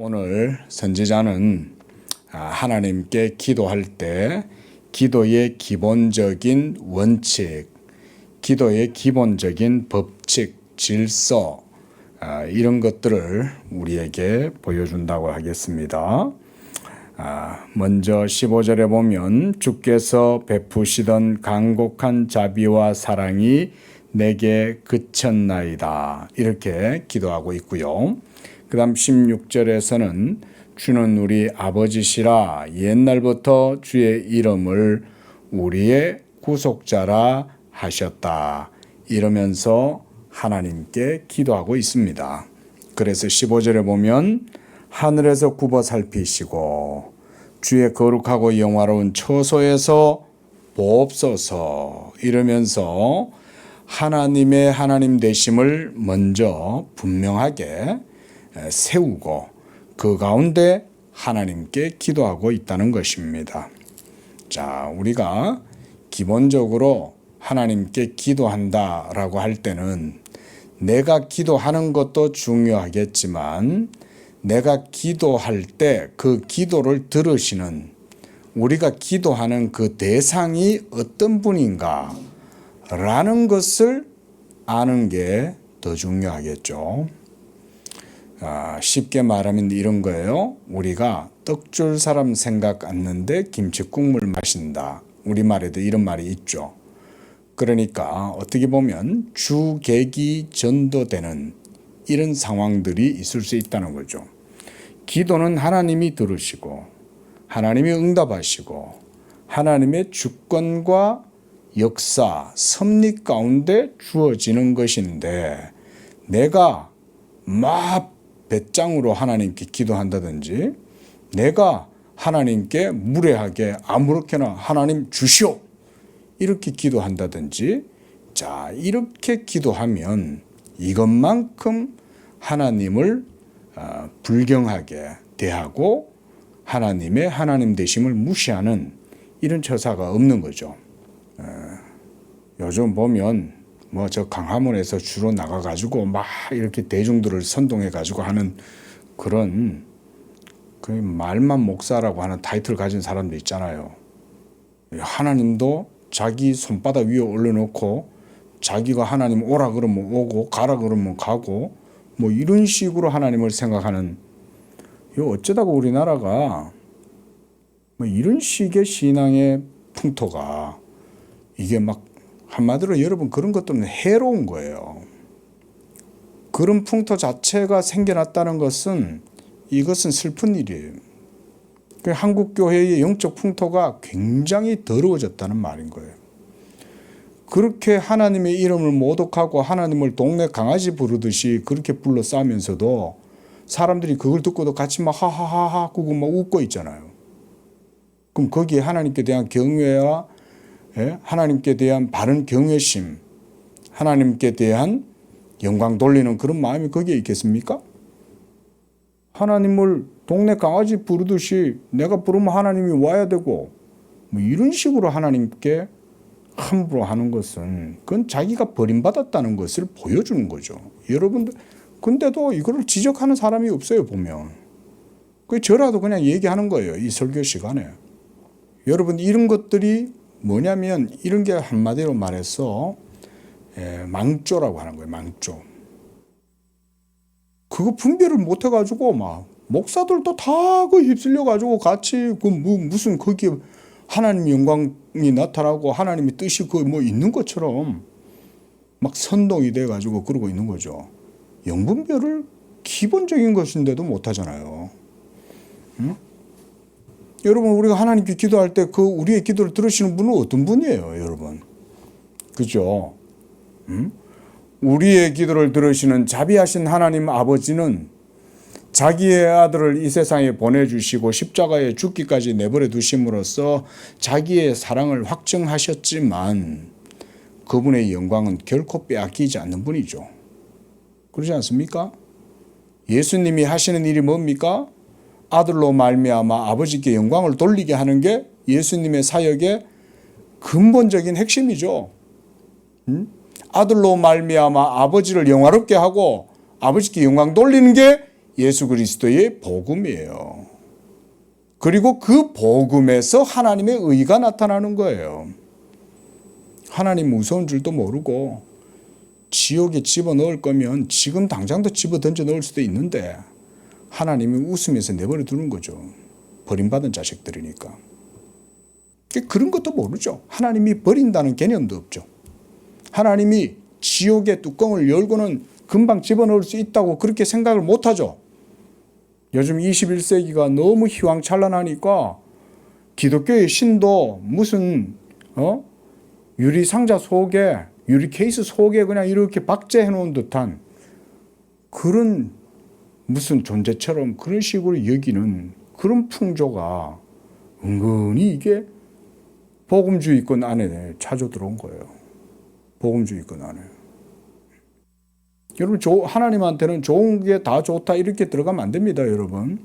오늘 선지자는 하나님께 기도할 때 기도의 기본적인 원칙, 기도의 기본적인 법칙, 질서 이런 것들을 우리에게 보여준다고 하겠습니다. 먼저 15절에 보면 주께서 베푸시던 간곡한 자비와 사랑이 내게 그쳤나이다 이렇게 기도하고 있고요. 그 다음 16절에서는 주는 우리 아버지시라 옛날부터 주의 이름을 우리의 구속자라 하셨다 이러면서 하나님께 기도하고 있습니다. 그래서 15절에 보면 하늘에서 굽어 살피시고 주의 거룩하고 영화로운 처소에서 보옵소서 이러면서 하나님의 하나님 되심을 먼저 분명하게 세우고 그 가운데 하나님께 기도하고 있다는 것입니다. 자, 우리가 기본적으로 하나님께 기도한다라고 할 때는 내가 기도하는 것도 중요하겠지만 내가 기도할 때 그 기도를 들으시는 우리가 기도하는 그 대상이 어떤 분인가 라는 것을 아는 게 더 중요하겠죠. 쉽게 말하면 이런 거예요. 우리가 떡 줄 사람 생각 않는데 김치국물 마신다. 우리말에도 이런 말이 있죠. 그러니까 어떻게 보면 주객이 전도되는 이런 상황들이 있을 수 있다는 거죠. 기도는 하나님이 들으시고 하나님이 응답하시고 하나님의 주권과 역사, 섭리 가운데 주어지는 것인데 내가 막 배짱으로 하나님께 기도한다든지 내가 하나님께 무례하게 아무렇게나 하나님 주시오 이렇게 기도한다든지 자 이렇게 기도하면 이것만큼 하나님을 불경하게 대하고 하나님의 하나님 되심을 무시하는 이런 처사가 없는 거죠. 요즘 보면 저 강화문에서 주로 나가가지고 막 이렇게 대중들을 선동해가지고 하는 그런 그 말만 목사라고 하는 타이틀 가진 사람도 있잖아요. 하나님도 자기 손바닥 위에 올려놓고 자기가 하나님 오라 그러면 오고 가라 그러면 가고 뭐 이런 식으로 하나님을 생각하는 어쩌다가 우리나라가 뭐 이런 식의 신앙의 풍토가 이게 막 한마디로 여러분 그런 것 때문에 해로운 거예요. 그런 풍토 자체가 생겨났다는 것은 이것은 슬픈 일이에요. 한국 교회의 영적 풍토가 굉장히 더러워졌다는 말인 거예요. 그렇게 하나님의 이름을 모독하고 하나님을 동네 강아지 부르듯이 그렇게 불러싸면서도 사람들이 그걸 듣고도 같이 막 하하하하 그거 막 웃고 있잖아요. 그럼 거기에 하나님께 대한 경외와 하나님께 대한 바른 경외심, 하나님께 대한 영광 돌리는 그런 마음이 거기에 있겠습니까? 하나님을 동네 강아지 부르듯이 내가 부르면 하나님이 와야 되고 뭐 이런 식으로 하나님께 함부로 하는 것은 그건 자기가 버림받았다는 것을 보여주는 거죠. 여러분들 근데도 이거를 지적하는 사람이 없어요. 보면 저라도 그냥 얘기하는 거예요. 이 설교 시간에 여러분 이런 것들이 뭐냐면 이런 게 한마디로 말해서 망조라고 하는 거예요. 망조. 그거 분별을 못 해가지고 막 목사들도 다 그 휩쓸려가지고 같이 그 무슨 거기에 하나님 영광이 나타나고 하나님의 뜻이 그 뭐 있는 것처럼 막 선동이 돼가지고 그러고 있는 거죠. 영분별을 기본적인 것인데도 못 하잖아요. 응? 여러분 우리가 하나님께 기도할 때 그 우리의 기도를 들으시는 분은 어떤 분이에요, 여러분? 그죠? 우리의 기도를 들으시는 자비하신 하나님 아버지는 자기의 아들을 이 세상에 보내주시고 십자가에 죽기까지 내버려 두심으로써 자기의 사랑을 확증하셨지만 그분의 영광은 결코 빼앗기지 않는 분이죠. 그렇지 않습니까? 예수님이 하시는 일이 뭡니까? 아들로 말미암아 아버지께 영광을 돌리게 하는 게 예수님의 사역의 근본적인 핵심이죠. 아들로 말미암아 아버지를 영화롭게 하고 아버지께 영광 돌리는 게 예수 그리스도의 복음이에요. 그리고 그 복음에서 하나님의 의가 나타나는 거예요. 하나님 무서운 줄도 모르고 지옥에 집어넣을 거면 지금 당장도 집어 던져 넣을 수도 있는데 하나님이 웃으면서 내버려 두는 거죠. 버림받은 자식들이니까. 그런 것도 모르죠. 하나님이 버린다는 개념도 없죠. 하나님이 지옥의 뚜껑을 열고는 금방 집어넣을 수 있다고 그렇게 생각을 못하죠. 요즘 21세기가 너무 휘황찬란하니까 기독교의 신도 무슨 유리 상자 속에 유리 케이스 속에 그냥 이렇게 박제해 놓은 듯한 그런 무슨 존재처럼 그런 식으로 여기는 그런 풍조가 은근히 이게 복음주의권 안에 찾아 들어온 거예요. 복음주의권 안에. 여러분 하나님한테는 좋은 게 다 좋다 이렇게 들어가면 안 됩니다. 여러분.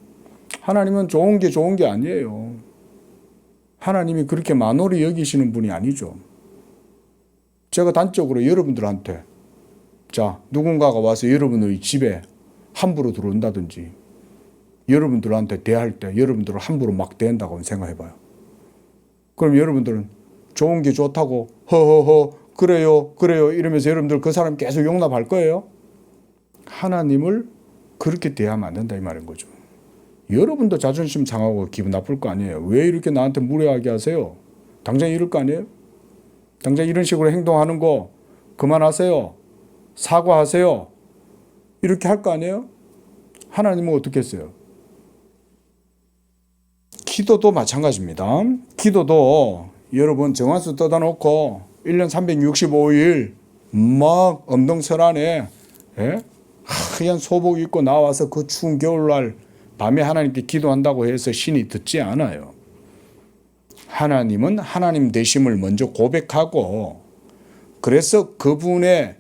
하나님은 좋은 게 아니에요. 하나님이 그렇게 만홀히 여기시는 분이 아니죠. 제가 단적으로 여러분들한테 자 누군가가 와서 여러분의 집에 함부로 들어온다든지 여러분들한테 대할 때 여러분들을 함부로 막 대한다고 생각해봐요. 그럼 여러분들은 좋은 게 좋다고 허허허 그래요 이러면서 여러분들 그 사람 계속 용납할 거예요? 하나님을 그렇게 대하면 안 된다 이 말인 거죠. 여러분도 자존심 상하고 기분 나쁠 거 아니에요. 왜 이렇게 나한테 무례하게 하세요? 당장 이럴 거 아니에요? 당장 이런 식으로 행동하는 거 그만하세요. 사과하세요. 이렇게 할 거 아니에요? 하나님은 어떻게 했어요? 기도도 마찬가지입니다. 기도도 여러분 정한수 떠다 놓고 1년 365일 막 엄동설안에 하얀 소복 입고 나와서 그 추운 겨울날 밤에 하나님께 기도한다고 해서 신이 듣지 않아요. 하나님은 하나님 되심을 먼저 고백하고 그래서 그분의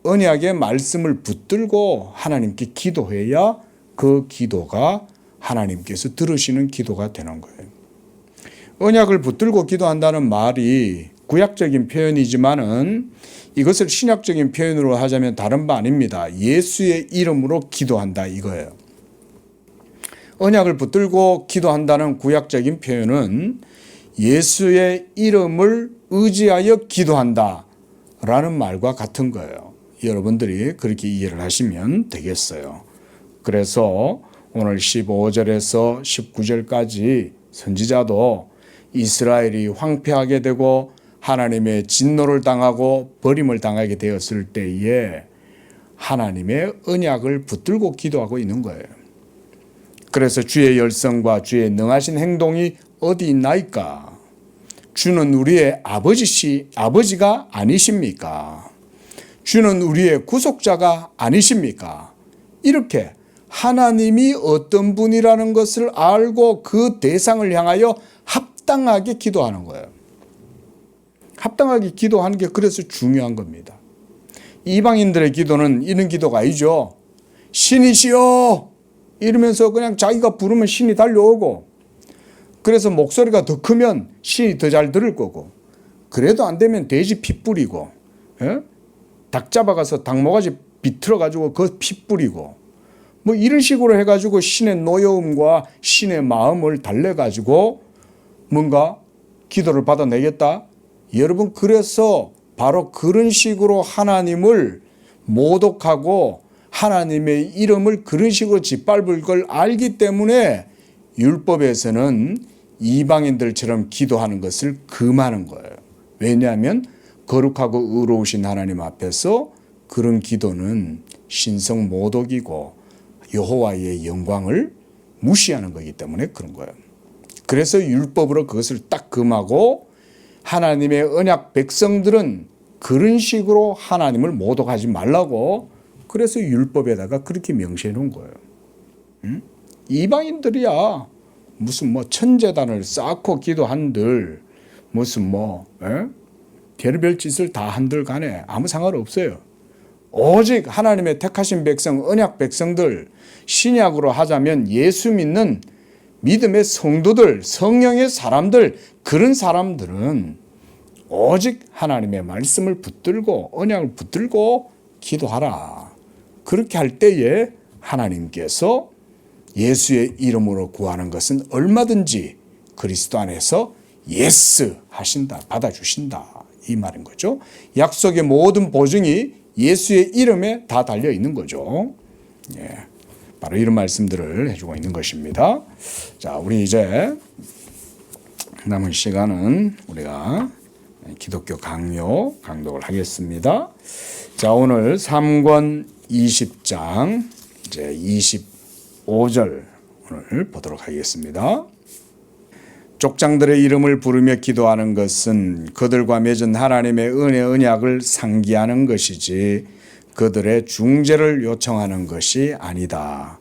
언약의 말씀을 붙들고 하나님께 기도해야 그 기도가 하나님께서 들으시는 기도가 되는 거예요. 언약을 붙들고 기도한다는 말이 구약적인 표현이지만은 이것을 신약적인 표현으로 하자면 다른 바 아닙니다. 예수의 이름으로 기도한다 이거예요. 언약을 붙들고 기도한다는 구약적인 표현은 예수의 이름을 의지하여 기도한다 라는 말과 같은 거예요. 여러분들이 그렇게 이해를 하시면 되겠어요. 그래서 오늘 15절에서 19절까지 선지자도 이스라엘이 황폐하게 되고 하나님의 진노를 당하고 버림을 당하게 되었을 때에 하나님의 언약을 붙들고 기도하고 있는 거예요. 그래서 주의 열성과 주의 능하신 행동이 어디 있나이까? 주는 우리의 아버지가 아니십니까? 주는 우리의 구속자가 아니십니까? 이렇게 하나님이 어떤 분이라는 것을 알고 그 대상을 향하여 합당하게 기도하는 거예요. 합당하게 기도하는 게 그래서 중요한 겁니다. 이방인들의 기도는 이런 기도가 아니죠. 신이시여 이러면서 그냥 자기가 부르면 신이 달려오고 그래서 목소리가 더 크면 신이 더 잘 들을 거고 그래도 안 되면 돼지 피 뿌리고 닭 잡아가서 닭 모가지 비틀어 가지고 그 피 뿌리고 뭐 이런 식으로 해가지고 신의 노여움과 신의 마음을 달래가지고 뭔가 기도를 받아내겠다. 여러분 그래서 바로 그런 식으로 하나님을 모독하고 하나님의 이름을 그런 식으로 짓밟을 걸 알기 때문에 율법에서는 이방인들처럼 기도하는 것을 금하는 거예요. 왜냐하면 거룩하고 의로우신 하나님 앞에서 그런 기도는 신성 모독이고 여호와의 영광을 무시하는 거기 때문에 그런 거예요. 그래서 율법으로 그것을 딱 금하고 하나님의 언약 백성들은 그런 식으로 하나님을 모독하지 말라고 그래서 율법에다가 그렇게 명시해 놓은 거예요. 이방인들이야 무슨 뭐 천재단을 쌓고 기도한들 무슨 별별 짓을 다 한들 간에 아무 상관없어요. 오직 하나님의 택하신 백성 언약 백성들 신약으로 하자면 예수 믿는 믿음의 성도들 성령의 사람들 그런 사람들은 오직 하나님의 말씀을 붙들고 언약을 붙들고 기도하라. 그렇게 할 때에 하나님께서 예수의 이름으로 구하는 것은 얼마든지 그리스도 안에서 예스 하신다, 받아주신다 이 말인 거죠. 약속의 모든 보증이 예수의 이름에 다 달려 있는 거죠. 예, 바로 이런 말씀들을 해주고 있는 것입니다. 자, 우리 이제 남은 시간은 우리가 기독교 강독을 하겠습니다. 자, 오늘 3권 20장 이제 25절 오늘 보도록 하겠습니다. 족장들의 이름을 부르며 기도하는 것은 그들과 맺은 하나님의 은혜 언약을 상기하는 것이지 그들의 중재를 요청하는 것이 아니다.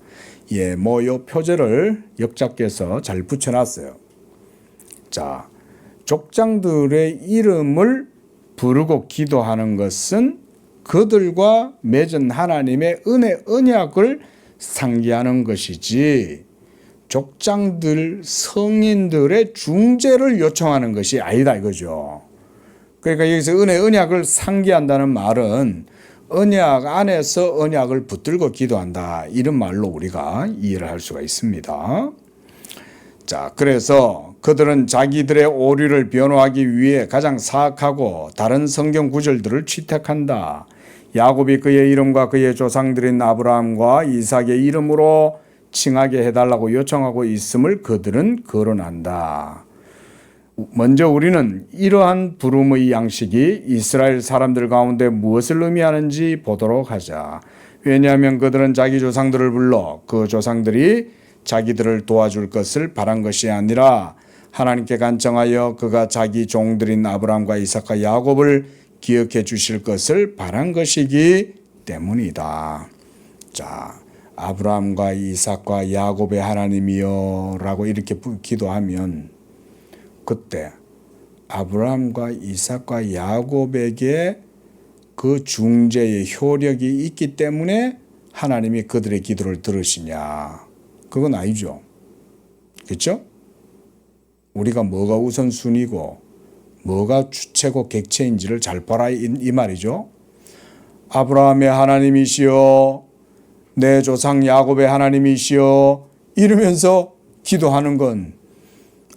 예, 요 표제를 역작께서 잘 붙여놨어요. 자, 족장들의 이름을 부르고 기도하는 것은 그들과 맺은 하나님의 은혜 언약을 상기하는 것이지 족장들 성인들의 중재를 요청하는 것이 아니다 이거죠. 그러니까 여기서 은혜 언약을 상기한다는 말은 언약 안에서 언약을 붙들고 기도한다 이런 말로 우리가 이해를 할 수가 있습니다. 자, 그래서 그들은 자기들의 오류를 변호하기 위해 가장 사악하고 다른 성경 구절들을 채택한다. 야곱이 그의 이름과 그의 조상들인 아브라함과 이삭의 이름으로 칭하게 해달라고 요청하고 있음을 그들은 거론한다. 먼저 우리는 이러한 부름의 양식이 이스라엘 사람들 가운데 무엇을 의미하는지 보도록 하자. 왜냐하면 그들은 자기 조상들을 불러 그 조상들이 자기들을 도와줄 것을 바란 것이 아니라 하나님께 간청하여 그가 자기 종들인 아브라함과 이삭과 야곱을 기억해 주실 것을 바란 것이기 때문이다. 자, 아브라함과 이삭과 야곱의 하나님이여 라고 이렇게 기도하면 그때 아브라함과 이삭과 야곱에게 그 중재의 효력이 있기 때문에 하나님이 그들의 기도를 들으시냐? 그건 아니죠. 그렇죠? 우리가 뭐가 우선순위고 뭐가 주체고 객체인지를 잘 봐라 이 말이죠. 아브라함의 하나님이시여 내 조상 야곱의 하나님이시여 이러면서 기도하는 건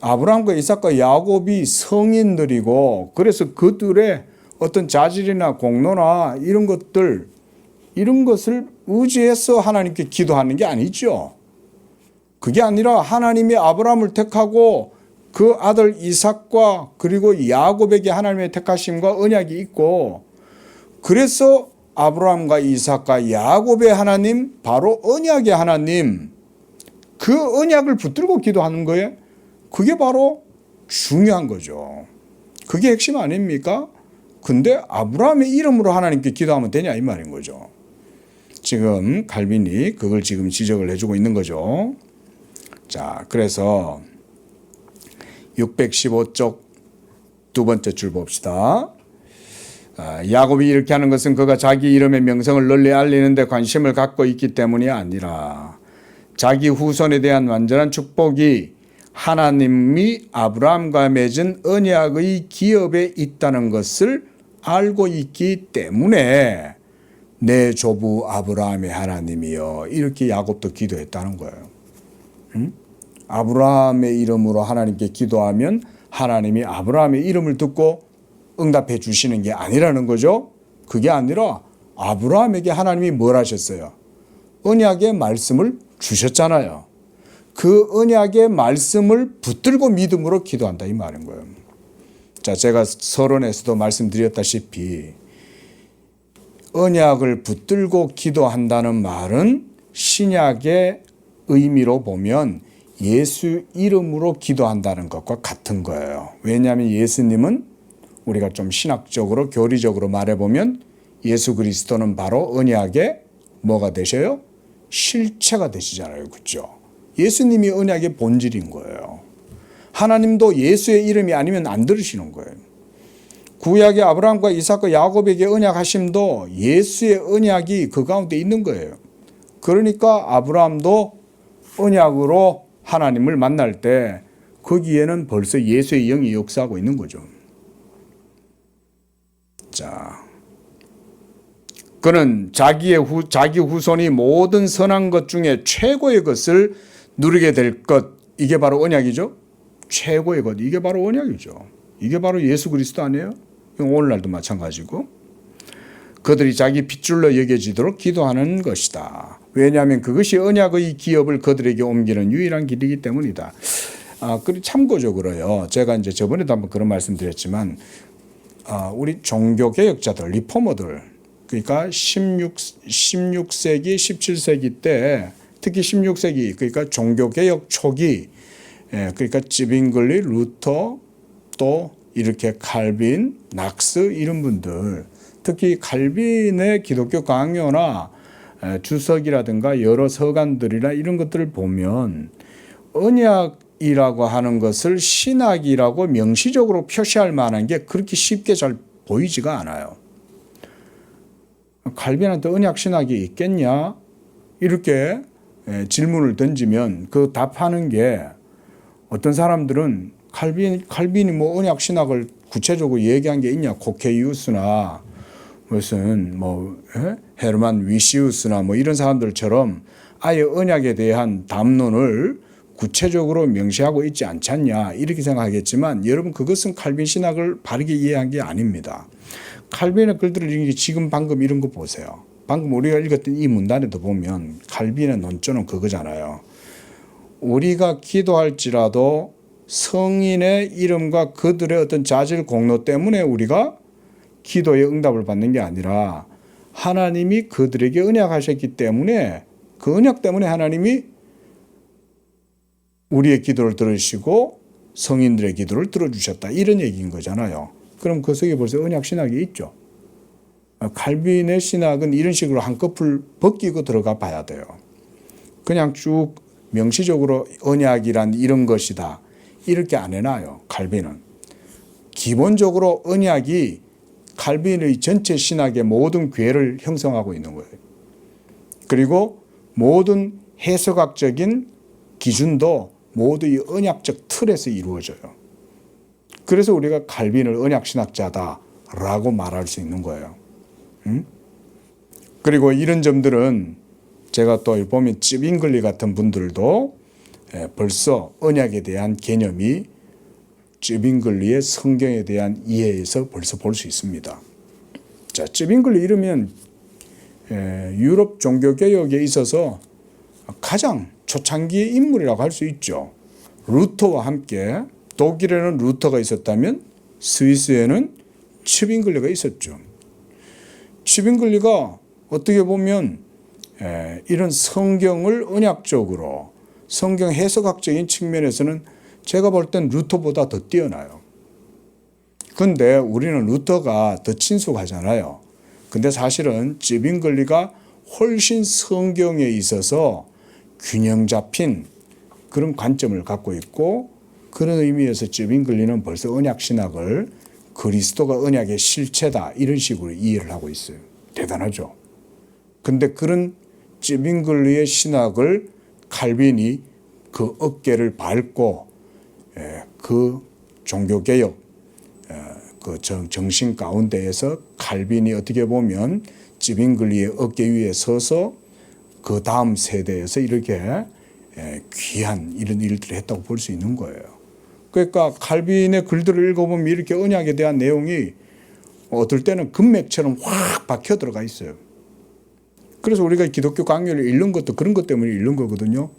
아브라함과 이삭과 야곱이 성인들이고 그래서 그들의 어떤 자질이나 공로나 이런 것을 의지해서 하나님께 기도하는 게 아니죠. 그게 아니라 하나님이 아브라함을 택하고 그 아들 이삭과 그리고 야곱에게 하나님의 택하심과 언약이 있고 그래서 아브라함과 이삭과 야곱의 하나님 바로 언약의 하나님 그 언약을 붙들고 기도하는 거예요. 그게 바로 중요한 거죠. 그게 핵심 아닙니까? 근데 아브라함의 이름으로 하나님께 기도하면 되냐 이 말인 거죠. 지금 칼빈이 그걸 지금 지적을 해주고 있는 거죠. 자, 그래서 615쪽 두 번째 줄 봅시다. 야곱이 이렇게 하는 것은 그가 자기 이름의 명성을 널리 알리는 데 관심을 갖고 있기 때문이 아니라 자기 후손에 대한 완전한 축복이 하나님이 아브라함과 맺은 언약의 기업에 있다는 것을 알고 있기 때문에 내 조부 아브라함의 하나님이여 이렇게 야곱도 기도했다는 거예요. 응? 아브라함의 이름으로 하나님께 기도하면 하나님이 아브라함의 이름을 듣고 응답해 주시는 게 아니라는 거죠. 그게 아니라 아브라함에게 하나님이 뭘 하셨어요? 언약의 말씀을 주셨잖아요. 그 언약의 말씀을 붙들고 믿음으로 기도한다 이 말인 거예요. 자, 제가 서론에서도 말씀드렸다시피 언약을 붙들고 기도한다는 말은 신약의 의미로 보면 예수 이름으로 기도한다는 것과 같은 거예요. 왜냐하면 예수님은 우리가 좀 신학적으로 교리적으로 말해보면 예수 그리스도는 바로 언약의 뭐가 되셔요? 실체가 되시잖아요. 그렇죠? 예수님이 언약의 본질인 거예요. 하나님도 예수의 이름이 아니면 안 들으시는 거예요. 구약의 아브라함과 이삭과 야곱에게 언약하심도 예수의 언약이 그 가운데 있는 거예요. 그러니까 아브라함도 언약으로 하나님을 만날 때 거기에는 벌써 예수의 영이 역사하고 있는 거죠. 자, 그는 자기 후손이 모든 선한 것 중에 최고의 것을 누리게 될 것. 이게 바로 언약이죠. 최고의 것. 이게 바로 언약이죠. 이게 바로 예수 그리스도 아니에요? 오늘날도 마찬가지고. 그들이 자기 핏줄로 여겨지도록 기도하는 것이다. 왜냐하면 그것이 언약의 기업을 그들에게 옮기는 유일한 길이기 때문이다. 그리고 참고적으로요. 제가 이제 저번에도 한번 그런 말씀 드렸지만, 우리 종교개혁자들, 리포머들, 그러니까 16세기, 17세기 때, 특히 16세기, 그러니까 종교개혁 초기, 그러니까 찌빙글리, 루터, 또 이렇게 칼빈, 낙스 이런 분들, 특히 칼빈의 기독교 강요나 주석이라든가 여러 서간들이나 이런 것들을 보면 언약이라고 하는 것을 신학이라고 명시적으로 표시할 만한 게 그렇게 쉽게 잘 보이지가 않아요. 칼빈한테 언약 신학이 있겠냐? 이렇게 질문을 던지면 그 답하는 게 어떤 사람들은 칼빈이 뭐 언약 신학을 구체적으로 얘기한 게 있냐? 코케이우스나 무슨 헤르만 위시우스나 뭐 이런 사람들처럼 아예 언약에 대한 담론을 구체적으로 명시하고 있지 않잖냐 이렇게 생각하겠지만 여러분 그것은 칼빈 신학을 바르게 이해한 게 아닙니다. 칼빈의 글들을 읽는 게 지금 방금 이런 거 보세요. 방금 우리가 읽었던 이 문단에도 보면 칼빈의 논조는 그거잖아요. 우리가 기도할지라도 성인의 이름과 그들의 어떤 자질 공로 때문에 우리가 기도의 응답을 받는 게 아니라 하나님이 그들에게 언약하셨기 때문에 그 언약 때문에 하나님이 우리의 기도를 들으시고 성인들의 기도를 들어주셨다. 이런 얘기인 거잖아요. 그럼 그 속에 벌써 언약 신학이 있죠. 칼빈의 신학은 이런 식으로 한꺼풀 벗기고 들어가 봐야 돼요. 그냥 쭉 명시적으로 언약이란 이런 것이다. 이렇게 안 해놔요. 칼빈은. 기본적으로 언약이 칼빈의 전체 신학의 모든 궤를 형성하고 있는 거예요. 그리고 모든 해석학적인 기준도 모두 이 언약적 틀에서 이루어져요. 그래서 우리가 칼빈을 언약신학자다라고 말할 수 있는 거예요. 그리고 이런 점들은 제가 또 보면 찌빙글리 같은 분들도 벌써 언약에 대한 개념이 찌빙글리의 성경에 대한 이해에서 벌써 볼 수 있습니다. 자, 찌빙글리 이러면 유럽 종교개혁에 있어서 가장 초창기의 인물이라고 할 수 있죠. 루터와 함께 독일에는 루터가 있었다면 스위스에는 찌빙글리가 있었죠. 찌빙글리가 어떻게 보면 이런 성경을 언약적으로 성경 해석학적인 측면에서는 제가 볼 땐 루터보다 더 뛰어나요. 근데 우리는 루터가 더 친숙하잖아요. 근데 사실은 찌빙글리가 훨씬 성경에 있어서 균형 잡힌 그런 관점을 갖고 있고 그런 의미에서 찌빙글리는 벌써 언약신학을 그리스도가 언약의 실체다 이런 식으로 이해를 하고 있어요. 대단하죠. 근데 그런 찌빙글리의 신학을 칼빈이 그 어깨를 밟고 그 종교개혁 그 정신 가운데에서 칼빈이 어떻게 보면 찌빙글리의 어깨 위에 서서 그 다음 세대에서 이렇게 귀한 이런 일들을 했다고 볼 수 있는 거예요. 그러니까 칼빈의 글들을 읽어보면 이렇게 언약에 대한 내용이 어떨 때는 금맥처럼 확 박혀 들어가 있어요. 그래서 우리가 기독교 강요를 읽는 것도 그런 것 때문에 읽는 거거든요.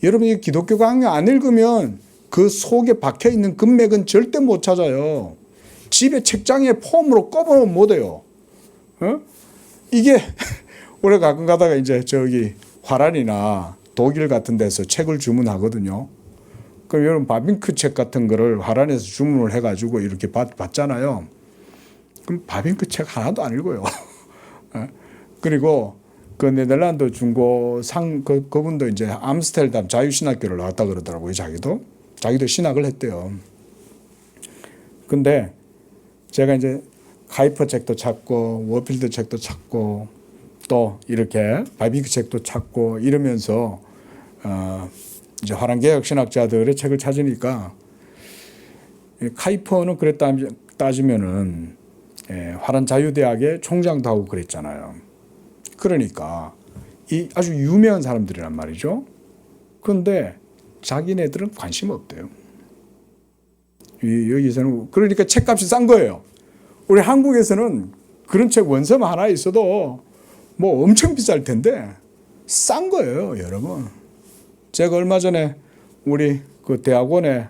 여러분이 기독교 강요 안 읽으면 그 속에 박혀 있는 금맥은 절대 못 찾아요. 집에 책장에 폼으로 꼽아놓으면 못 해요. 이게 우리가 가끔 가다가 이제 저기 화란이나 독일 같은 데서 책을 주문하거든요. 그럼 여러분 바빙크 책 같은 거를 화란에서 주문을 해가지고 이렇게 받잖아요. 그럼 바빙크 책 하나도 안 읽어요. 그리고 그 네덜란드 중고 그분도 이제 암스테르담 자유신학교를 나왔다 그러더라고요. 자기도 신학을 했대요. 근데 제가 이제 카이퍼 책도 찾고 워필드 책도 찾고 또 이렇게 바빙크 책도 찾고 이러면서 이제 화랑개혁 신학자들의 책을 찾으니까 카이퍼는 그랬다 따지면은 화란 자유대학의 총장도 하고 그랬잖아요. 그러니까 이 아주 유명한 사람들이란 말이죠. 그런데 자기네들은 관심 없대요. 여기서는 그러니까 책값이 싼 거예요. 우리 한국에서는 그런 책 원서만 하나 있어도 뭐 엄청 비쌀 텐데 싼 거예요, 여러분. 제가 얼마 전에 우리 그 대학원에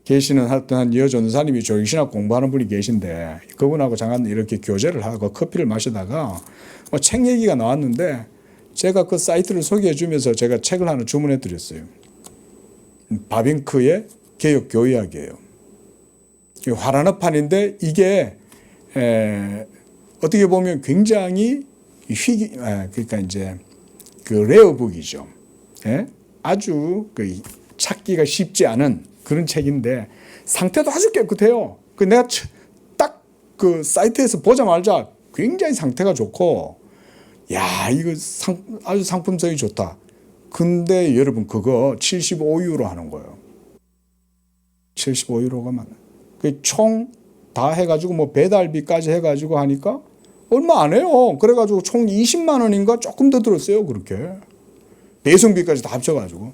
계시는 한 여전사님이 조익신학 공부하는 분이 계신데 그분하고 잠깐 이렇게 교제를 하고 커피를 마시다가 책 얘기가 나왔는데 제가 그 사이트를 소개해 주면서 제가 책을 하나 주문해 드렸어요. 바빙크의 개혁교의학이에요. 화란어판인데 이게 어떻게 보면 굉장히 그러니까 이제 그 레어북이죠. 예? 아주 그 찾기가 쉽지 않은 그런 책인데 상태도 아주 깨끗해요. 그 내가 딱 그 사이트에서 보자마자 굉장히 상태가 좋고, 야 이거 아주 상품성이 좋다. 근데 여러분 그거 75유로 하는 거예요. 75유로가 맞나? 그 총 다 해가지고 뭐 배달비까지 해가지고 하니까 얼마 안 해요. 그래가지고 총 20만 원인가 조금 더 들었어요. 그렇게 배송비까지 다 합쳐가지고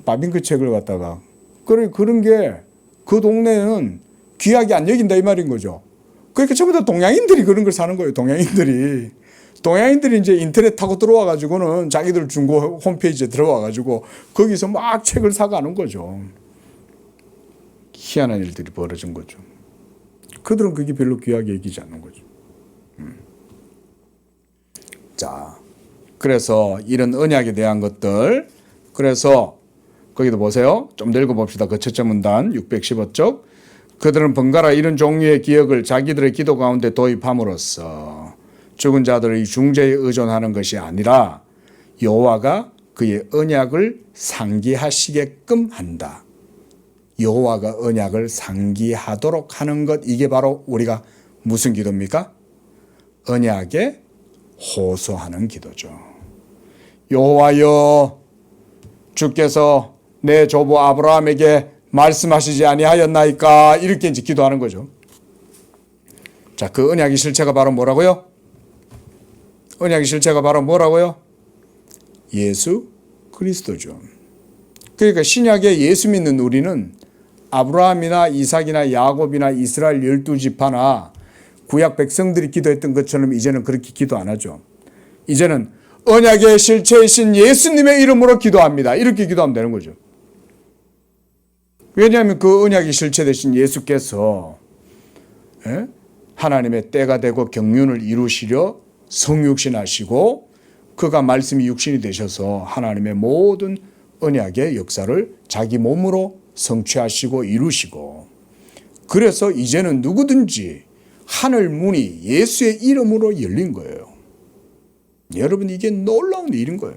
바빙크 책을 갖다가 그런 게 그 동네는 귀하게 안 여긴다 이 말인 거죠. 그러니까 전부 다 동양인들이 그런 걸 사는 거예요. 동양인들이 이제 인터넷 타고 들어와 가지고는 자기들 중고 홈페이지에 들어와 가지고 거기서 막 책을 사가는 거죠. 희한한 일들이 벌어진 거죠. 그들은 그게 별로 귀하게 여기지 않는 거죠. 자, 그래서 이런 언약에 대한 것들, 그래서 거기도 보세요. 좀 더 읽어봅시다. 그 첫째 문단 615쪽. 그들은 번갈아 이런 종류의 기억을 자기들의 기도 가운데 도입함으로써 죽은 자들의 중재에 의존하는 것이 아니라 여호와가 그의 언약을 상기하시게끔 한다. 여호와가 언약을 상기하도록 하는 것, 이게 바로 우리가 무슨 기도입니까? 언약에 호소하는 기도죠. 여호와여, 주께서 내 조부 아브라함에게 말씀하시지 아니하였나이까, 이렇게 이제 기도하는 거죠. 자, 그 언약의 실체가 바로 뭐라고요? 언약의 실체가 바로 뭐라고요? 예수 그리스도죠. 그러니까 신약에 예수 믿는 우리는 아브라함이나 이삭이나 야곱이나 이스라엘 12지파나 구약 백성들이 기도했던 것처럼 이제는 그렇게 기도 안 하죠. 이제는 언약의 실체이신 예수님의 이름으로 기도합니다. 이렇게 기도하면 되는 거죠. 왜냐하면 그 언약이 실체되신 예수께서 하나님의 때가 되고 경륜을 이루시려 성육신하시고 그가 말씀이 육신이 되셔서 하나님의 모든 언약의 역사를 자기 몸으로 성취하시고 이루시고, 그래서 이제는 누구든지 하늘 문이 예수의 이름으로 열린 거예요. 여러분, 이게 놀라운 일인 거예요.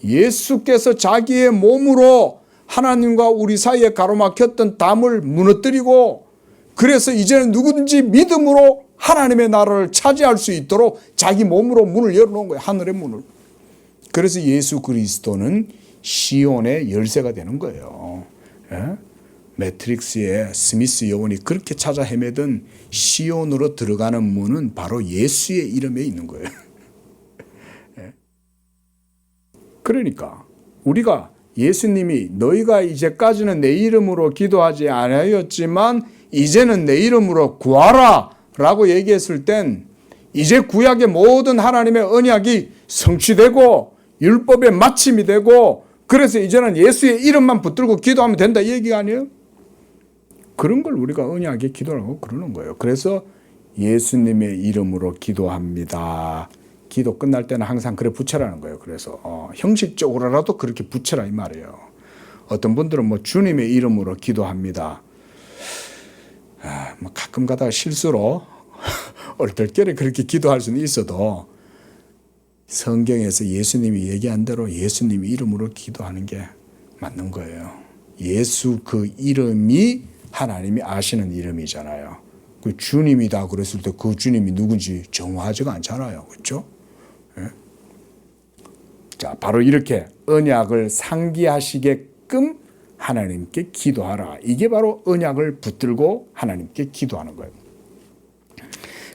예수께서 자기의 몸으로 하나님과 우리 사이에 가로막혔던 담을 무너뜨리고, 그래서 이제는 누구든지 믿음으로 하나님의 나라를 차지할 수 있도록 자기 몸으로 문을 열어놓은 거예요. 하늘의 문을. 그래서 예수 그리스도는 시온의 열쇠가 되는 거예요. 매트릭스의 스미스 요원이 그렇게 찾아 헤매던 시온으로 들어가는 문은 바로 예수의 이름에 있는 거예요. 그러니까 우리가 예수님이 너희가 이제까지는 내 이름으로 기도하지 않았지만 이제는 내 이름으로 구하라 라고 얘기했을 땐 이제 구약의 모든 하나님의 언약이 성취되고 율법의 마침이 되고, 그래서 이제는 예수의 이름만 붙들고 기도하면 된다 이 얘기가 아니에요? 그런 걸 우리가 언약의 기도라고 그러는 거예요. 그래서 예수님의 이름으로 기도합니다. 기도 끝날 때는 항상 그래 붙여라는 거예요. 그래서 형식적으로라도 그렇게 붙여라 이 말이에요. 어떤 분들은 뭐 주님의 이름으로 기도합니다. 뭐 가끔 가다가 실수로 얼떨결에 그렇게 기도할 수는 있어도 성경에서 예수님이 얘기한 대로 예수님 이름으로 기도하는 게 맞는 거예요. 예수 그 이름이 하나님이 아시는 이름이잖아요. 그 주님이다 그랬을 때 그 주님이 누군지 정확하지가 않잖아요. 그렇죠? 예? 자, 바로 이렇게 언약을 상기하시게끔 하나님께 기도하라. 이게 바로 언약을 붙들고 하나님께 기도하는 거예요.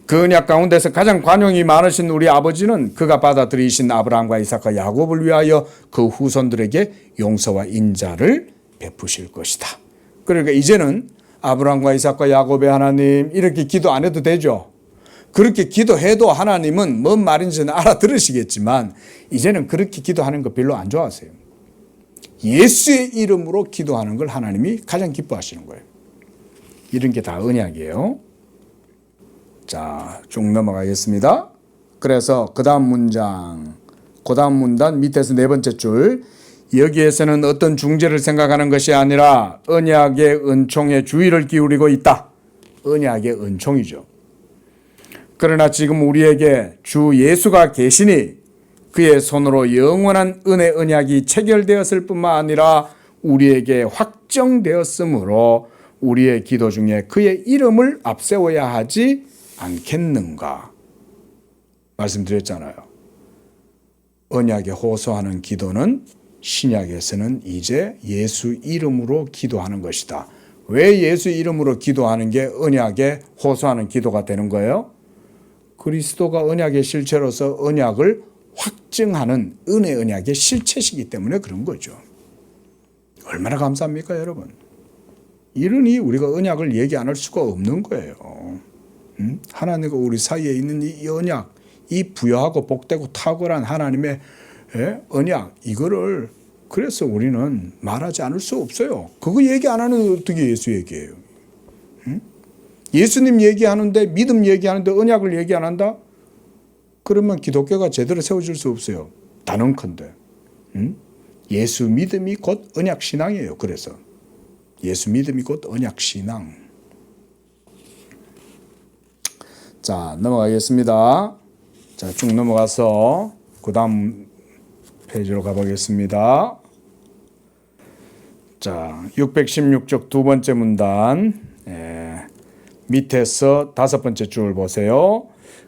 그 언약 가운데서 가장 관용이 많으신 우리 아버지는 그가 받아들이신 아브라함과 이삭과 야곱을 위하여 그 후손들에게 용서와 인자를 베푸실 것이다. 그러니까 이제는 아브라함과 이삭과 야곱의 하나님 이렇게 기도 안 해도 되죠. 그렇게 기도해도 하나님은 뭔 말인지는 알아들으시겠지만 이제는 그렇게 기도하는 거 별로 안 좋아하세요. 예수의 이름으로 기도하는 걸 하나님이 가장 기뻐하시는 거예요. 이런 게 다 언약이에요. 자, 쭉 넘어가겠습니다. 그래서 그 다음 문장, 그 다음 문단 밑에서 네 번째 줄, 여기에서는 어떤 중재를 생각하는 것이 아니라 언약의 은총에 주의를 기울이고 있다. 언약의 은총이죠. 그러나 지금 우리에게 주 예수가 계시니 그의 손으로 영원한 은혜 언약이 체결되었을 뿐만 아니라 우리에게 확정되었으므로 우리의 기도 중에 그의 이름을 앞세워야 하지 않겠는가? 말씀드렸잖아요. 언약에 호소하는 기도는 신약에서는 이제 예수 이름으로 기도하는 것이다. 왜 예수 이름으로 기도하는 게 언약에 호소하는 기도가 되는 거예요? 그리스도가 언약의 실체로서 언약을 확증하는 은혜 언약의 실체시기 때문에 그런 거죠. 얼마나 감사합니까, 여러분? 이러니 우리가 언약을 얘기 안 할 수가 없는 거예요. 하나님과 우리 사이에 있는 이 언약, 이 부여하고 복되고 탁월한 하나님의 언약, 이거를 그래서 우리는 말하지 않을 수 없어요. 그거 얘기 안 하는 어떻게 예수 얘기해요? 예수님 얘기하는데, 믿음 얘기하는데 언약을 얘기 안 한다? 그러면 기독교가 제대로 세워질 수 없어요. 단언컨대. 예수 믿음이 곧 언약 신앙이에요. 그래서 예수 믿음이 곧 언약 신앙. 자, 넘어가겠습니다. 자, 쭉 넘어가서 그 다음 페이지로 가보겠습니다. 자, 616쪽 두 번째 문단 밑에서 다섯 번째 줄 보세요.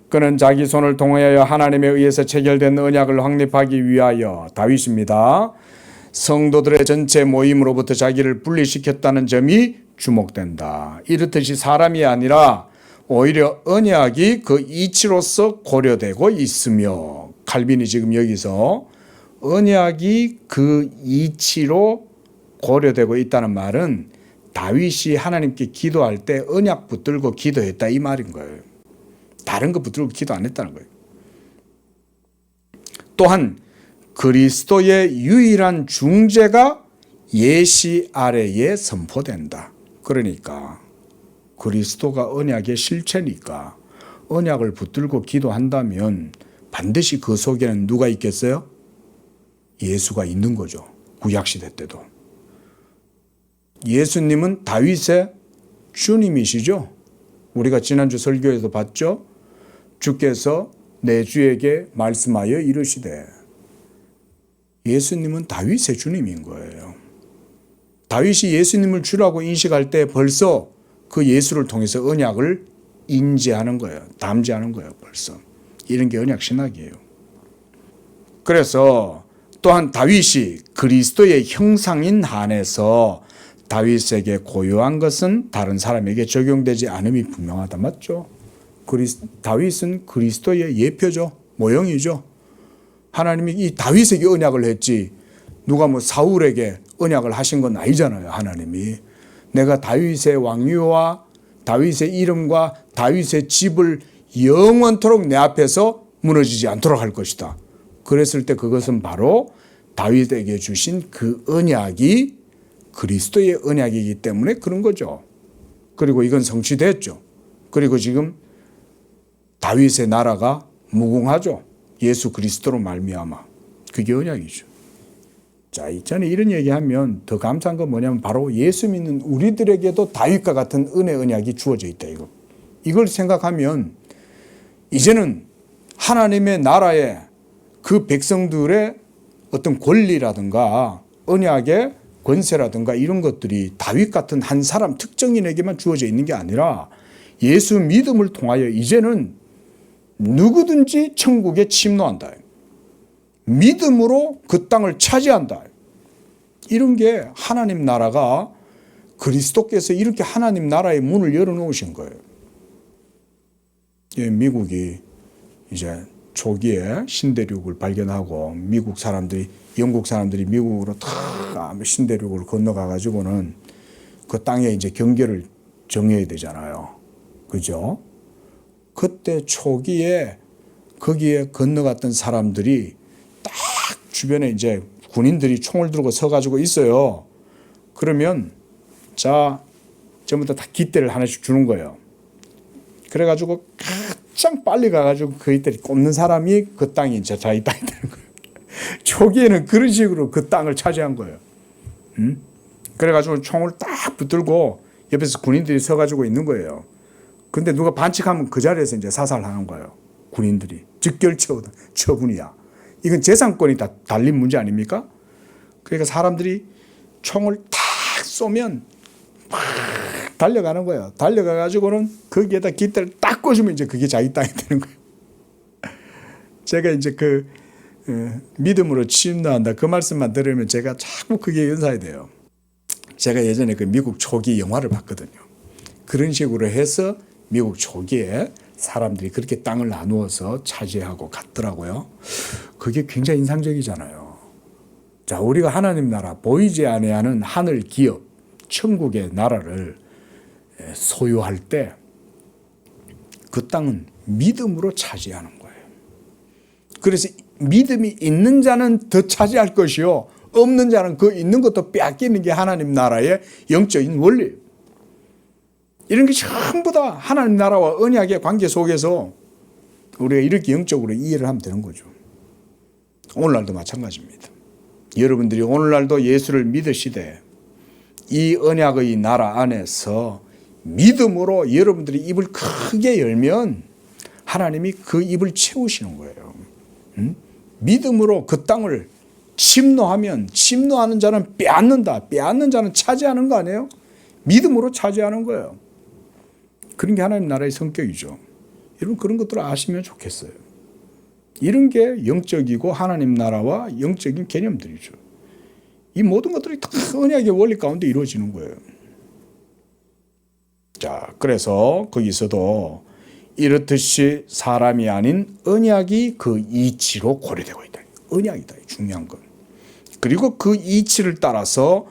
그는 자기 손을 통하여 하나님에 의해서 체결된 언약을 확립하기 위하여, 다윗입니다, 성도들의 전체 모임으로부터 자기를 분리시켰다는 점이 주목된다. 이렇듯이 사람이 아니라 오히려 언약이 그 이치로서 고려되고 있으며, 칼빈이 지금 여기서 언약이 그 이치로 고려되고 있다는 말은 다윗이 하나님께 기도할 때 언약 붙들고 기도했다 이 말인 거예요. 다른 거 붙들고 기도 안 했다는 거예요. 또한 그리스도의 유일한 중재가 예시 아래에 선포된다. 그러니까 그리스도가 언약의 실체니까 언약을 붙들고 기도한다면 반드시 그 속에는 누가 있겠어요? 예수가 있는 거죠. 구약시대 때도. 예수님은 다윗의 주님이시죠. 우리가 지난주 설교에서 봤죠. 주께서 내 주에게 말씀하여 이르시되. 예수님은 다윗의 주님인 거예요. 다윗이 예수님을 주라고 인식할 때 벌써 그 예수를 통해서 언약을 인지하는 거예요. 담지하는 거예요. 벌써. 이런 게 언약 신학이에요. 그래서 또한 다윗이 그리스도의 형상인 한에서 다윗에게 고유한 것은 다른 사람에게 적용되지 않음이 분명하다. 맞죠? 다윗은 그리스도의 예표죠. 모형이죠. 하나님이 이 다윗에게 언약을 했지 누가 뭐 사울에게 언약을 하신 건 아니잖아요. 하나님이. 내가 다윗의 왕위와 다윗의 이름과 다윗의 집을 영원토록 내 앞에서 무너지지 않도록 할 것이다. 그랬을 때 그것은 바로 다윗에게 주신 그 언약이 그리스도의 언약이기 때문에 그런 거죠. 그리고 이건 성취됐죠. 그리고 지금 다윗의 나라가 무궁하죠. 예수 그리스도로 말미암아. 그게 언약이죠. 자, 저는 이런 얘기하면 더 감사한 건 뭐냐면 바로 예수 믿는 우리들에게도 다윗과 같은 은혜 언약이 주어져 있다. 이걸 생각하면 이제는 하나님의 나라에 그 백성들의 어떤 권리라든가 언약의 권세라든가 이런 것들이 다윗 같은 한 사람 특정인에게만 주어져 있는 게 아니라 예수 믿음을 통하여 이제는 누구든지 천국에 침노한다. 믿음으로 그 땅을 차지한다. 이런 게 하나님 나라가 그리스도께서 이렇게 하나님 나라의 문을 열어놓으신 거예요. 예, 미국이 이제 초기에 신대륙을 발견하고 영국 사람들이 미국으로 다 신대륙을 건너가 가지고는 그 땅에 이제 경계를 정해야 되잖아요. 그죠? 그때 초기에 거기에 건너갔던 사람들이 딱 주변에 이제 군인들이 총을 들고 서 가지고 있어요. 그러면 자, 전부 다 깃대를 하나씩 주는 거예요. 그래 가지고 가장 빨리 가 가지고 그 깃대를 꼽는 사람이 그 땅이 이제 자기 땅이 되는 거예요. 초기에는 그런 식으로 그 땅을 차지한 거예요. 그래 가지고 총을 딱 붙들고 옆에서 군인들이 서 가지고 있는 거예요. 근데 누가 반칙하면 그 자리에서 이제 사살하는 거예요. 군인들이. 즉결 처분이야. 이건 재산권이 다 달린 문제 아닙니까? 그러니까 사람들이 총을 탁 쏘면 막 달려가는 거예요. 달려가 가지고는 거기에다 깃대를 딱 꽂으면 이제 그게 자기 땅이 되는 거예요. 제가 이제 믿음으로 침노한다 그 말씀만 들으면 제가 자꾸 그게 연상이 돼요. 제가 예전에 그 미국 초기 영화를 봤거든요. 그런 식으로 해서 미국 초기에 사람들이 그렇게 땅을 나누어서 차지하고 갔더라고요. 그게 굉장히 인상적이잖아요. 자, 우리가 하나님 나라, 보이지 아니하는 하늘 기업, 천국의 나라를 소유할 때 그 땅은 믿음으로 차지하는 거예요. 그래서 믿음이 있는 자는 더 차지할 것이요, 없는 자는 그 있는 것도 빼앗기는 게 하나님 나라의 영적인 원리. 이런 게 전부 다 하나님 나라와 언약의 관계 속에서 우리가 이렇게 영적으로 이해를 하면 되는 거죠. 오늘날도 마찬가지입니다. 여러분들이 오늘날도 예수를 믿으시되 이 언약의 나라 안에서 믿음으로 여러분들이 입을 크게 열면 하나님이 그 입을 채우시는 거예요. 믿음으로 그 땅을 침노하면 침노하는 자는 빼앗는다. 빼앗는 자는 차지하는 거 아니에요? 믿음으로 차지하는 거예요. 그런 게 하나님 나라의 성격이죠. 여러분 그런 것들을 아시면 좋겠어요. 이런 게 영적이고 하나님 나라와 영적인 개념들이죠. 이 모든 것들이 다 언약의 원리 가운데 이루어지는 거예요. 자, 그래서 거기서도 이렇듯이 사람이 아닌 언약이 그 이치로 고려되고 있다. 언약이다. 중요한 건. 그리고 그 이치를 따라서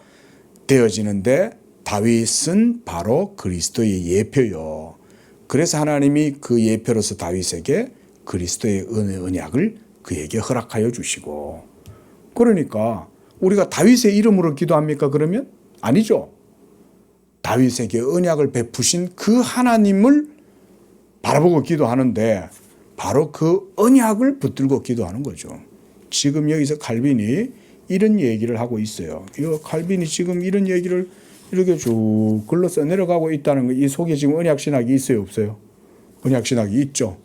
되어지는데 다윗은 바로 그리스도의 예표요. 그래서 하나님이 그 예표로서 다윗에게 그리스도의 언약을 그에게 허락하여 주시고, 그러니까 우리가 다윗의 이름으로 기도합니까? 그러면 아니죠. 다윗에게 언약을 베푸신 그 하나님을 바라보고 기도하는데 바로 그 언약을 붙들고 기도하는 거죠. 지금 여기서 칼빈이 이런 얘기를 하고 있어요. 이 칼빈이 지금 이런 얘기를 이렇게 쭉 글로 써내려가고 있다는 거, 이 속에 지금 언약신학이 있어요, 없어요? 언약신학이 있죠.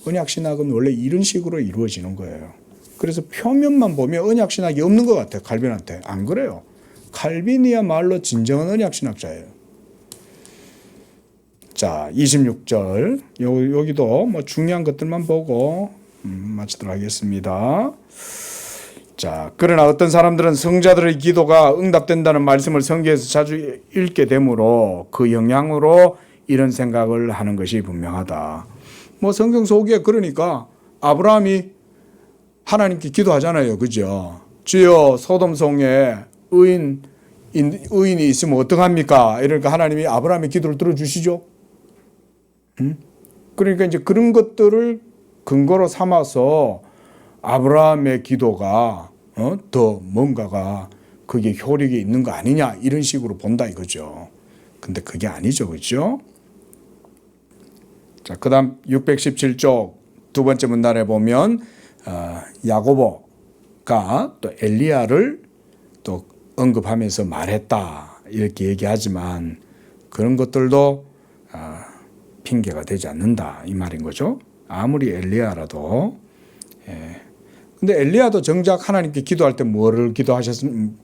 언약신학은 원래 이런 식으로 이루어지는 거예요. 그래서 표면만 보면 언약신학이 없는 것 같아요, 칼빈한테. 안 그래요. 칼빈이야말로 진정한 언약신학자예요. 자, 26절. 여기도 뭐 중요한 것들만 보고 마치도록 하겠습니다. 자, 그러나 어떤 사람들은 성자들의 기도가 응답된다는 말씀을 성경에서 자주 읽게 되므로 그 영향으로 이런 생각을 하는 것이 분명하다. 뭐 성경 속에 그러니까 아브라함이 하나님께 기도하잖아요. 그죠? 주여 소돔성에 의인이 있으면 어떡합니까? 이러니까 하나님이 아브라함의 기도를 들어주시죠. 그러니까 이제 그런 것들을 근거로 삼아서 아브라함의 기도가 더 뭔가가 그게 효력이 있는 거 아니냐 이런 식으로 본다 이거죠. 근데 그게 아니죠. 그렇죠? 자, 그다음 617쪽 두 번째 문단에 보면 야고보가 또 엘리야를 또 언급하면서 말했다 이렇게 얘기하지만 그런 것들도 핑계가 되지 않는다 이 말인 거죠. 아무리 엘리야라도. 근데 엘리야도 정작 하나님께 기도할 때 뭐를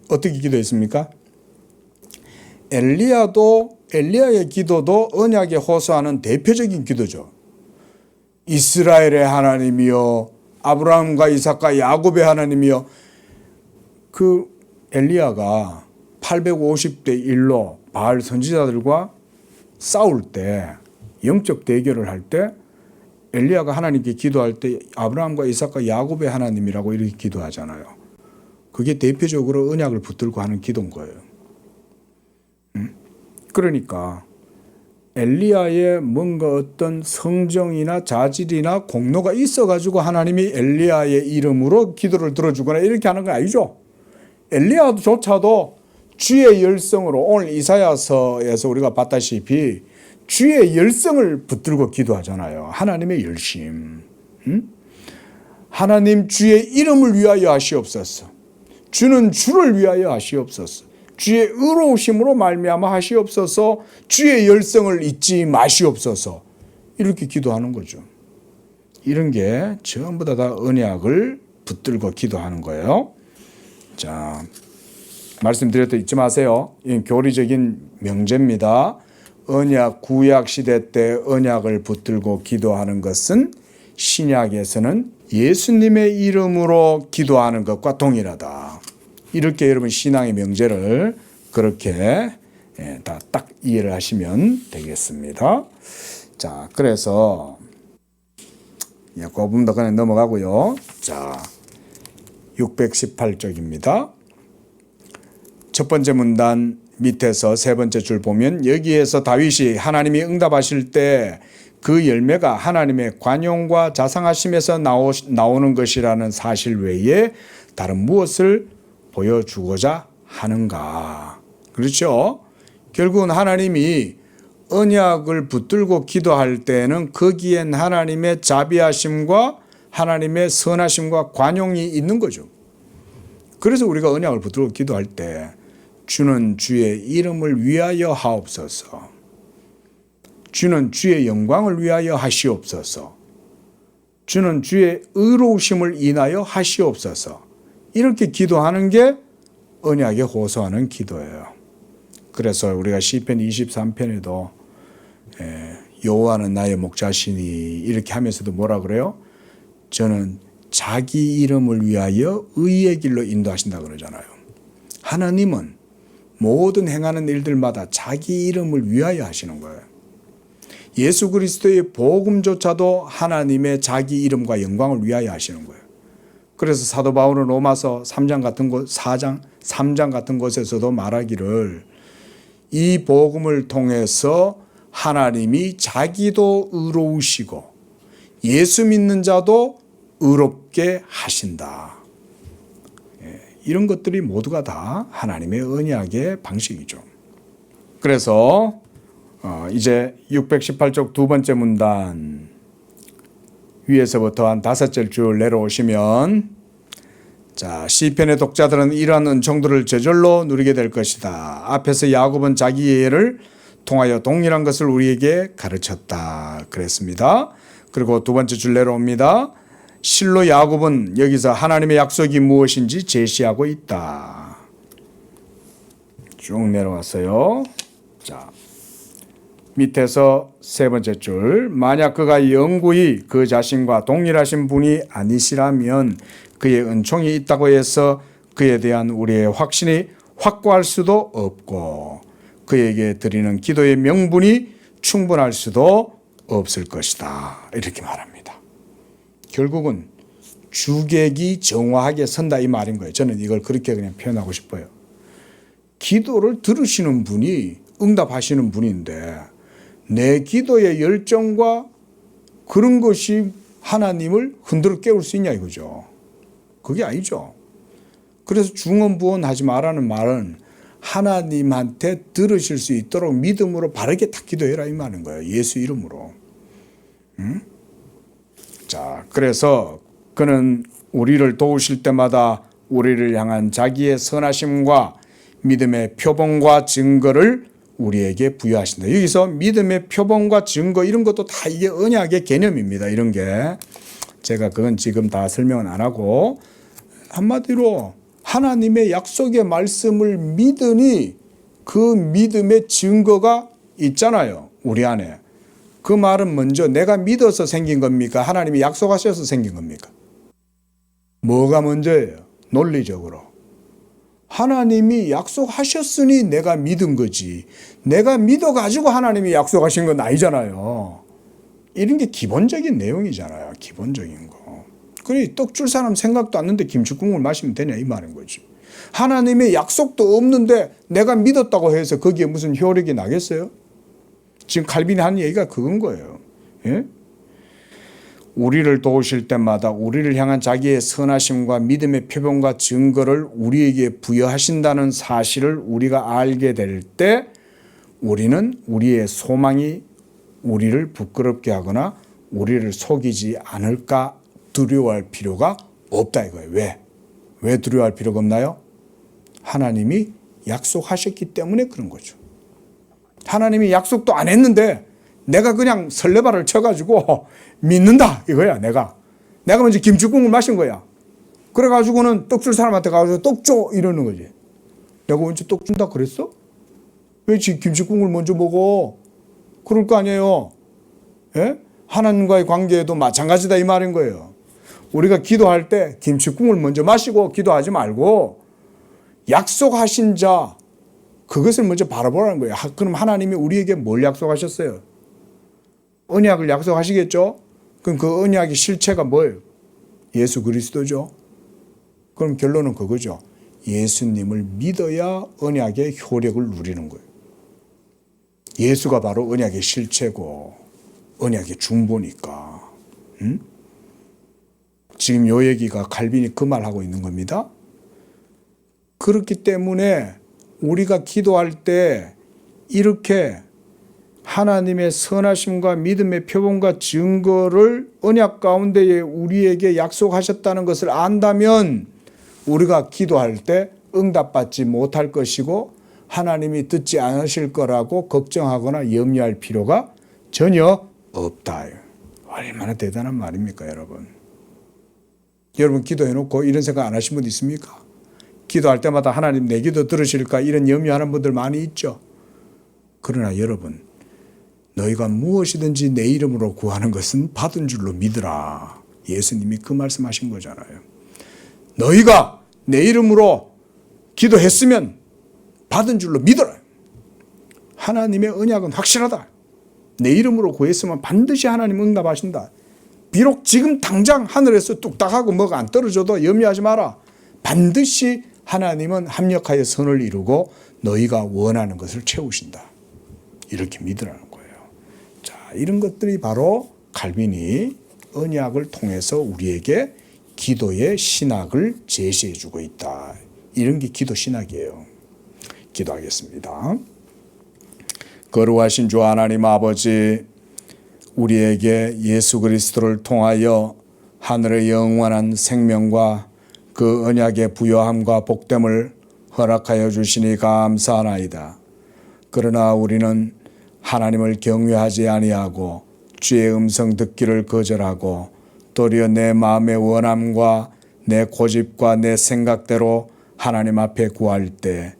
어떻게 기도했습니까? 엘리야의 기도도 언약에 호소하는 대표적인 기도죠. 이스라엘의 하나님이여, 아브라함과 이삭과 야곱의 하나님이여. 그 엘리야가 850대 1로 바알 선지자들과 싸울 때, 영적 대결을 할 때 엘리야가 하나님께 기도할 때 아브라함과 이삭과 야곱의 하나님이라고 이렇게 기도하잖아요. 그게 대표적으로 언약을 붙들고 하는 기도인 거예요. 그러니까 엘리야의 뭔가 어떤 성정이나 자질이나 공로가 있어가지고 하나님이 엘리야의 이름으로 기도를 들어주거나 이렇게 하는 건 아니죠. 엘리야조차도 주의 열성으로, 오늘 이사야서에서 우리가 봤다시피 주의 열성을 붙들고 기도하잖아요. 하나님의 열심. 하나님 주의 이름을 위하여 하시옵소서. 주는 주를 위하여 하시옵소서. 주의 의로우심으로 말미암아 하시옵소서. 주의 열성을 잊지 마시옵소서. 이렇게 기도하는 거죠. 이런 게 전부 다 언약을 붙들고 기도하는 거예요. 자, 말씀드렸듯이 잊지 마세요. 이건 교리적인 명제입니다. 언약, 구약 시대 때 언약을 붙들고 기도하는 것은 신약에서는 예수님의 이름으로 기도하는 것과 동일하다. 이렇게 여러분 신앙의 명제를 그렇게 다 딱 이해를 하시면 되겠습니다. 자, 그래서 그 부분 더 그냥 넘어가고요. 자, 618쪽입니다. 첫 번째 문단 밑에서 세 번째 줄 보면 여기에서 다윗이 하나님이 응답하실 때 그 열매가 하나님의 관용과 자상하심에서 나오는 것이라는 사실 외에 다른 무엇을 보여주고자 하는가. 그렇죠? 결국은 하나님이 언약을 붙들고 기도할 때는 거기엔 하나님의 자비하심과 하나님의 선하심과 관용이 있는 거죠. 그래서 우리가 언약을 붙들고 기도할 때 주는 주의 이름을 위하여 하옵소서. 주는 주의 영광을 위하여 하시옵소서. 주는 주의 의로우심을 인하여 하시옵소서. 이렇게 기도하는 게 언약에 호소하는 기도예요. 그래서 우리가 시편 23편에도 여호와는 나의 목자시니 이렇게 하면서도 뭐라 그래요? 저는 자기 이름을 위하여 의의 길로 인도하신다 그러잖아요. 하나님은 모든 행하는 일들마다 자기 이름을 위하여 하시는 거예요. 예수 그리스도의 복음조차도 하나님의 자기 이름과 영광을 위하여 하시는 거예요. 그래서 사도 바울은 로마서 3장 같은 곳, 4장, 3장 같은 곳에서도 말하기를 이 복음을 통해서 하나님이 자기도 의로우시고 예수 믿는 자도 의롭게 하신다. 이런 것들이 모두가 다 하나님의 언약의 방식이죠. 그래서 이제 618쪽 두 번째 문단 위에서부터 한 다섯째 줄 내려오시면 자, 시편의 독자들은 이러한 은총들을 저절로 누리게 될 것이다. 앞에서 야곱은 자기의 예를 통하여 동일한 것을 우리에게 가르쳤다 그랬습니다. 그리고 두 번째 줄 내려옵니다. 실로 야곱은 여기서 하나님의 약속이 무엇인지 제시하고 있다. 쭉 내려왔어요. 자, 밑에서 세 번째 줄. 만약 그가 영구히 그 자신과 동일하신 분이 아니시라면 그의 은총이 있다고 해서 그에 대한 우리의 확신이 확고할 수도 없고 그에게 드리는 기도의 명분이 충분할 수도 없을 것이다. 이렇게 말합니다. 결국은 주객이 정화하게 선다 이 말인 거예요. 저는 이걸 그렇게 그냥 표현하고 싶어요. 기도를 들으시는 분이 응답하시는 분인데 내 기도의 열정과 그런 것이 하나님을 흔들어 깨울 수 있냐 이거죠. 그게 아니죠. 그래서 중언부언하지 말라는 말은 하나님한테 들으실 수 있도록 믿음으로 바르게 딱 기도해라 이 말인 거예요. 예수 이름으로. 자, 그래서 그는 우리를 도우실 때마다 우리를 향한 자기의 선하심과 믿음의 표본과 증거를 우리에게 부여하신다. 여기서 믿음의 표본과 증거 이런 것도 다 이게 언약의 개념입니다. 이런 게 제가 그건 지금 다 설명은 안 하고 한마디로 하나님의 약속의 말씀을 믿으니 그 믿음의 증거가 있잖아요. 우리 안에. 그 말은 먼저 내가 믿어서 생긴 겁니까? 하나님이 약속하셔서 생긴 겁니까? 뭐가 먼저예요? 논리적으로. 하나님이 약속하셨으니 내가 믿은 거지. 내가 믿어가지고 하나님이 약속하신 건 아니잖아요. 이런 게 기본적인 내용이잖아요. 기본적인 거. 그래 떡 줄 사람 생각도 안 나는데 김치국물 마시면 되냐 이 말인 거지. 하나님의 약속도 없는데 내가 믿었다고 해서 거기에 무슨 효력이 나겠어요? 지금 칼빈이 하는 얘기가 그건 거예요. 예? 우리를 도우실 때마다 우리를 향한 자기의 선하심과 믿음의 표본과 증거를 우리에게 부여하신다는 사실을 우리가 알게 될 때 우리는 우리의 소망이 우리를 부끄럽게 하거나 우리를 속이지 않을까 두려워할 필요가 없다 이거예요. 왜 두려워할 필요가 없나요? 하나님이 약속하셨기 때문에 그런 거죠. 하나님이 약속도 안 했는데 내가 그냥 설레발을 쳐가지고 믿는다 이거야. 내가 먼저 김치국물 마신 거야. 그래가지고는 떡 줄 사람한테 가서 떡 줘 이러는 거지. 내가 언제 떡 준다 그랬어? 왜 김치국물 먼저 먹어? 그럴 거 아니에요. 예? 하나님과의 관계에도 마찬가지다 이 말인 거예요. 우리가 기도할 때 김치국물 먼저 마시고 기도하지 말고 약속하신 자 그것을 먼저 바라보라는 거예요. 그럼 하나님이 우리에게 뭘 약속하셨어요? 언약을 약속하시겠죠? 그럼 그 언약의 실체가 뭐예요? 예수 그리스도죠. 그럼 결론은 그거죠. 예수님을 믿어야 언약의 효력을 누리는 거예요. 예수가 바로 언약의 실체고 언약의 중보니까. 지금 요 얘기가 칼빈이 그 말하고 있는 겁니다. 그렇기 때문에 우리가 기도할 때 이렇게 하나님의 선하심과 믿음의 표본과 증거를 언약 가운데에 우리에게 약속하셨다는 것을 안다면 우리가 기도할 때 응답받지 못할 것이고 하나님이 듣지 않으실 거라고 걱정하거나 염려할 필요가 전혀 없다. 얼마나 대단한 말입니까, 여러분? 여러분 기도해놓고 이런 생각 안 하신 분 있습니까? 기도할 때마다 하나님 내 기도 들으실까 이런 염려하는 분들 많이 있죠. 그러나 여러분 너희가 무엇이든지 내 이름으로 구하는 것은 받은 줄로 믿으라. 예수님이 그 말씀하신 거잖아요. 너희가 내 이름으로 기도했으면 받은 줄로 믿어라. 하나님의 언약은 확실하다. 내 이름으로 구했으면 반드시 하나님 응답하신다. 비록 지금 당장 하늘에서 뚝딱하고 뭐가 안 떨어져도 염려하지 마라. 반드시 하나님은 합력하여 선을 이루고 너희가 원하는 것을 채우신다. 이렇게 믿으라는 거예요. 자, 이런 것들이 바로 칼빈이 언약을 통해서 우리에게 기도의 신학을 제시해 주고 있다. 이런 게 기도 신학이에요. 기도하겠습니다. 거룩하신 주 하나님 아버지, 우리에게 예수 그리스도를 통하여 하늘의 영원한 생명과 그 언약의 부요함과 복됨을 허락하여 주시니 감사하나이다. 그러나 우리는 하나님을 경외하지 아니하고 주의 음성 듣기를 거절하고 도리어 내 마음의 원함과 내 고집과 내 생각대로 하나님 앞에 구할 때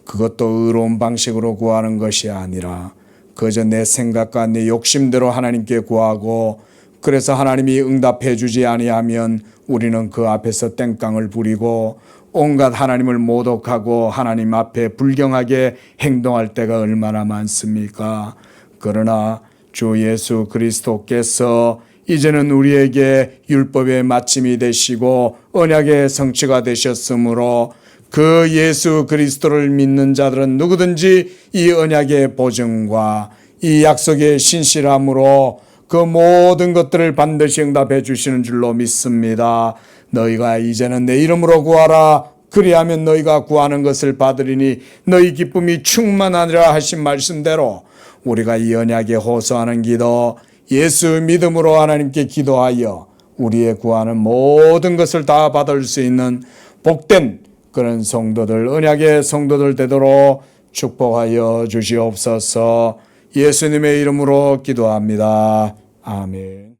그것도 의로운 방식으로 구하는 것이 아니라 그저 내 생각과 내 욕심대로 하나님께 구하고 그래서 하나님이 응답해 주지 아니하면 우리는 그 앞에서 땡깡을 부리고 온갖 하나님을 모독하고 하나님 앞에 불경하게 행동할 때가 얼마나 많습니까? 그러나 주 예수 그리스도께서 이제는 우리에게 율법의 마침이 되시고 언약의 성취가 되셨으므로 그 예수 그리스도를 믿는 자들은 누구든지 이 언약의 보증과 이 약속의 신실함으로 그 모든 것들을 반드시 응답해 주시는 줄로 믿습니다. 너희가 이제는 내 이름으로 구하라. 그리하면 너희가 구하는 것을 받으리니 너희 기쁨이 충만하리라 하신 말씀대로 우리가 이 언약에 호소하는 기도, 예수 믿음으로 하나님께 기도하여 우리의 구하는 모든 것을 다 받을 수 있는 복된 그런 성도들, 언약의 성도들 되도록 축복하여 주시옵소서. 예수님의 이름으로 기도합니다. 아멘.